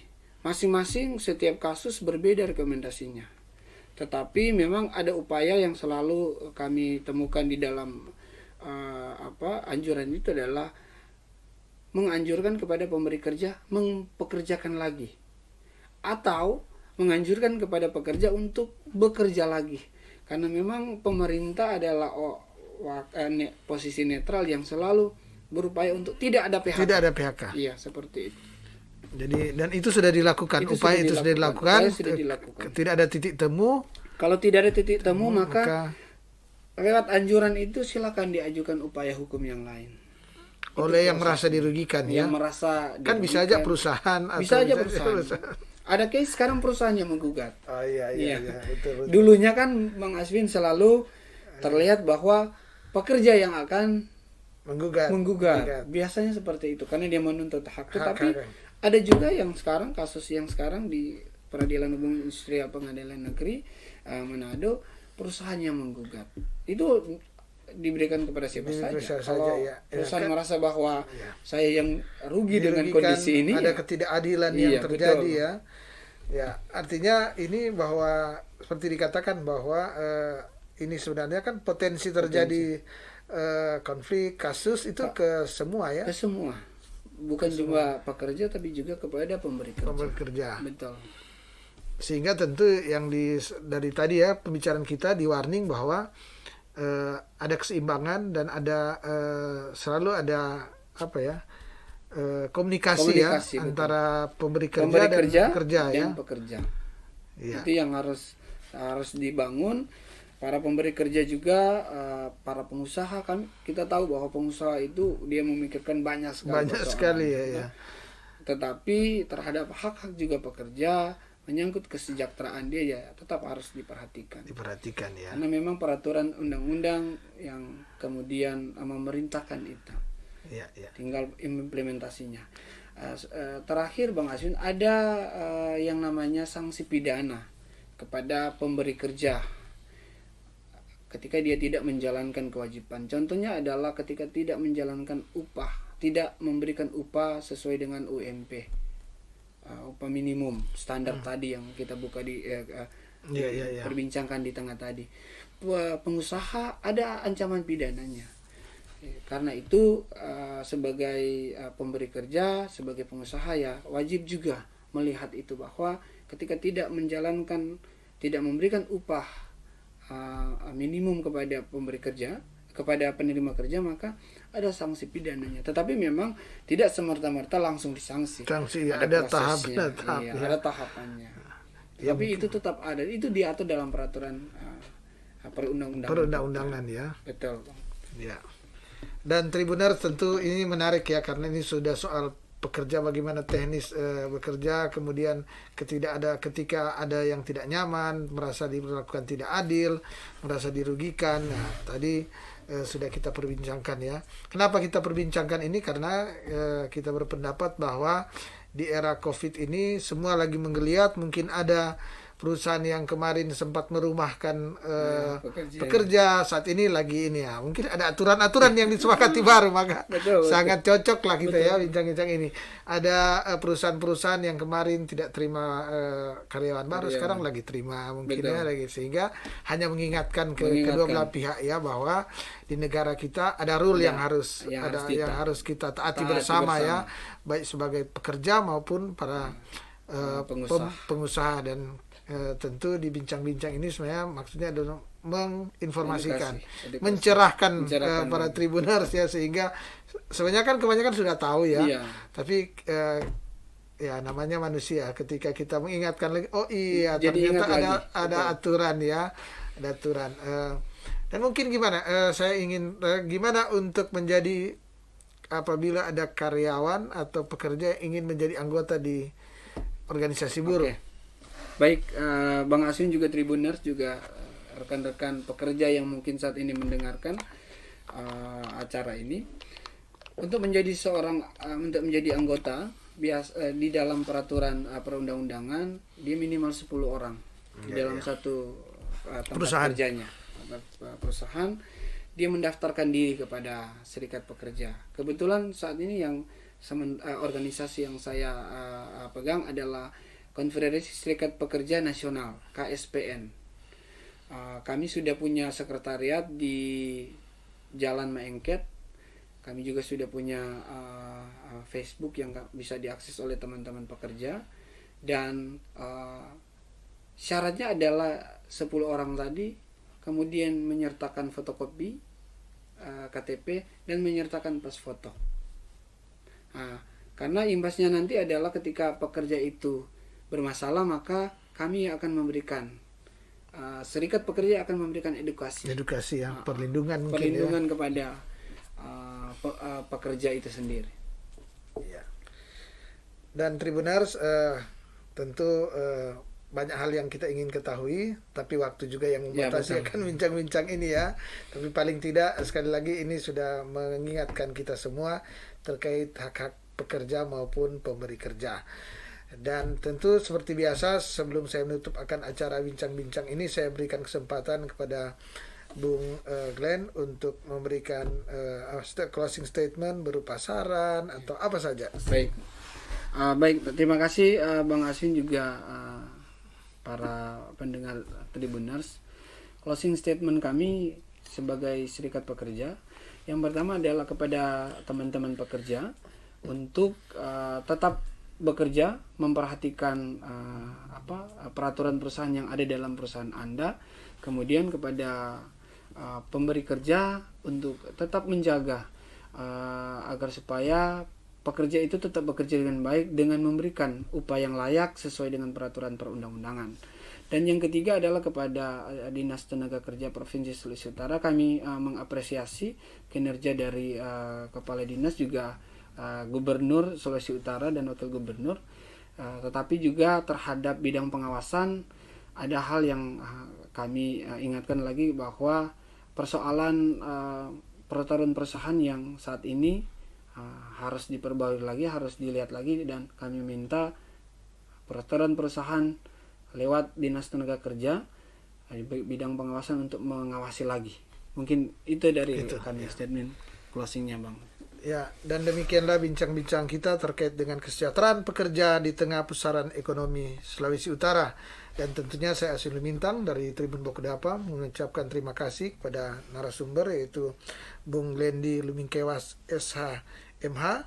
Masing-masing setiap kasus berbeda rekomendasinya. Tetapi memang ada upaya yang selalu kami temukan di dalam anjuran itu adalah menganjurkan kepada pemberi kerja mempekerjakan lagi, atau menganjurkan kepada pekerja untuk bekerja lagi, karena memang pemerintah adalah posisi netral yang selalu berupaya untuk tidak ada PHK. Tidak ada PHK. Iya, seperti itu. Jadi, dan itu sudah dilakukan, upaya itu sudah dilakukan. Tidak ada titik temu. Kalau tidak ada titik temu, maka lewat anjuran itu silakan diajukan upaya hukum yang lain. Oleh yang merasa dirugikan ya. Yang merasa kan bisa aja perusahaan. Bisa aja perusahaan. Ada case sekarang perusahaan yang menggugat. Oh iya. Betul. Dulunya kan Bang Aswin selalu terlihat bahwa pekerja yang akan menggugat. Biasanya seperti itu karena dia menuntut hak. Tapi ada juga yang sekarang kasus yang sekarang di Peradilan Hubungan Industrial Pengadilan Negeri Manado, perusahaan yang menggugat. Itu diberikan kepada siapa saja. Kalau perusahaan merasa bahwa saya yang rugi dengan kondisi ini, ada ketidakadilan yang terjadi, betul. Ya, artinya ini bahwa seperti dikatakan bahwa ini sebenarnya kan potensi terjadi konflik kasus itu ke semua ya. Ke semua. Bukan cuma pekerja tapi juga kepada pemberi kerja. Betul. Sehingga tentu yang dari tadi ya pembicaraan kita di warning bahwa ada keseimbangan dan ada selalu ada komunikasi ya betul. Antara pemberi kerja dan pekerja. Ya. Itu yang harus dibangun. Para pemberi kerja juga, para pengusaha, kan kita tahu bahwa pengusaha itu dia memikirkan banyak sekali ya. Tetapi terhadap hak-hak juga pekerja, menyangkut kesejahteraan dia ya tetap harus diperhatikan ya. Karena memang peraturan undang-undang yang kemudian memerintahkan itu. Ya. Tinggal implementasinya. Terakhir Bang Aswin, ada yang namanya sanksi pidana kepada pemberi kerja ketika dia tidak menjalankan kewajiban. Contohnya adalah ketika tidak menjalankan upah, tidak memberikan upah sesuai dengan UMP, upah minimum standar tadi yang kita buka perbincangkan di tengah tadi. Pengusaha ada ancaman pidananya. Karena itu sebagai pemberi kerja, sebagai pengusaha ya wajib juga melihat itu bahwa ketika tidak memberikan upah minimum kepada pemberi kerja, kepada penerima kerja, maka ada sanksi pidananya. Tetapi memang tidak semerta-merta langsung disanksi. Ada tahapannya. Ada tahapannya. Tapi itu tetap ada, itu diatur dalam peraturan perundang-undangan. Perundang-undangan ya. Betul, Bang. Ya. Dan Tribuners tentu ini menarik ya, karena ini sudah soal pekerja, bagaimana teknis bekerja, kemudian ketika ada yang tidak nyaman, merasa diperlakukan tidak adil, merasa dirugikan. Nah, tadi sudah kita perbincangkan ya. Kenapa kita perbincangkan ini? Karena kita berpendapat bahwa di era Covid ini semua lagi menggeliat. Mungkin ada perusahaan yang kemarin sempat merumahkan pekerja, saat ini lagi ini ya. Mungkin ada aturan-aturan yang disepakati baru, maka sangat cocok lah kita ya bincang-bincang ini. Ada perusahaan-perusahaan yang kemarin tidak terima karyawan baru, sekarang lagi terima mungkin ya lagi, sehingga hanya mengingatkan kedua belah pihak ya, bahwa di negara kita ada rule yang harus kita taati bersama ya, baik sebagai pekerja maupun para pengusaha. Dan tentu di bincang-bincang ini sebenarnya maksudnya adalah menginformasikan, mencerahkan para Tribuners ya, sehingga sebenarnya kan kebanyakan sudah tahu ya, tapi ya namanya manusia, ketika kita mengingatkan lagi, oh iya ternyata ada aturan ya, ada aturan. Dan mungkin gimana, saya ingin gimana untuk menjadi, apabila ada karyawan atau pekerja yang ingin menjadi anggota di organisasi buruh. Baik, Bang Aswin juga Tribuners, juga rekan-rekan pekerja yang mungkin saat ini mendengarkan acara ini, untuk menjadi anggota di dalam peraturan perundang-undangan, dia minimal 10 orang di dalam satu tempat kerjanya. Perusahaan, dia mendaftarkan diri kepada serikat pekerja. Kebetulan saat ini yang organisasi yang saya pegang adalah Konfederasi Serikat Pekerja Nasional, KSPN. Kami sudah punya sekretariat di Jalan Maengket. Kami juga sudah punya Facebook yang bisa diakses oleh teman-teman pekerja. Dan syaratnya adalah 10 orang tadi, kemudian menyertakan fotokopi KTP dan menyertakan pas foto. Karena imbasnya nanti adalah ketika pekerja itu bermasalah, maka kami akan memberikan, serikat pekerja akan memberikan edukasi ya, perlindungan kepada pekerja itu sendiri. Ya. Dan Tribuners, tentu banyak hal yang kita ingin ketahui, tapi waktu juga yang membatasi akan bincang-bincang ini ya. Tapi paling tidak sekali lagi ini sudah mengingatkan kita semua terkait hak-hak pekerja maupun pemberi kerja. Dan tentu seperti biasa, sebelum saya menutup akan acara bincang-bincang ini, saya berikan kesempatan kepada Bung Glenn untuk memberikan closing statement berupa saran atau apa saja. Baik, terima kasih Bang Aswin juga para pendengar Tribuners. Closing statement kami sebagai serikat pekerja, yang pertama adalah kepada teman-teman pekerja untuk tetap bekerja, memperhatikan peraturan perusahaan yang ada dalam perusahaan Anda. Kemudian kepada pemberi kerja untuk tetap menjaga agar supaya pekerja itu tetap bekerja dengan baik, dengan memberikan upah yang layak sesuai dengan peraturan perundang-undangan. Dan yang ketiga adalah kepada Dinas Tenaga Kerja Provinsi Sulawesi Utara. Kami mengapresiasi kinerja dari Kepala Dinas, juga Gubernur Sulawesi Utara dan Wakil Gubernur, tetapi juga terhadap bidang pengawasan ada hal yang kami ingatkan lagi, bahwa persoalan peraturan perusahaan yang saat ini harus diperbarui lagi, harus dilihat lagi, dan kami minta peraturan perusahaan lewat Dinas Tenaga Kerja bidang pengawasan untuk mengawasi lagi. Mungkin itu dari kami statement closingnya, Bang. Ya, dan demikianlah bincang-bincang kita terkait dengan kesejahteraan pekerja di tengah pusaran ekonomi Sulawesi Utara. Dan tentunya saya Aswin Lumintang dari Tribun Bokudapa mengucapkan terima kasih kepada narasumber, yaitu Bung Lendi Lumingkewas SH MH,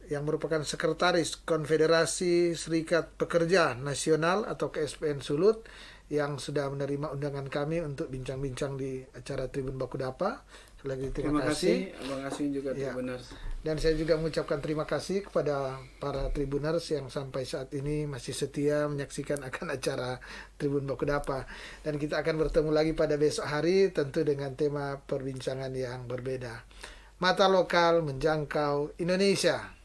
yang merupakan Sekretaris Konfederasi Serikat Pekerja Nasional atau KSPN Sulut, yang sudah menerima undangan kami untuk bincang-bincang di acara Tribun Bokudapa. lagi Terima kasih Abang Aswin juga Ya. Tribuners. Dan saya juga mengucapkan terima kasih kepada para Tribuners yang sampai saat ini masih setia menyaksikan akan acara Tribun Bakudapa. Dan kita akan bertemu lagi pada besok hari tentu dengan tema perbincangan yang berbeda. Mata lokal menjangkau Indonesia.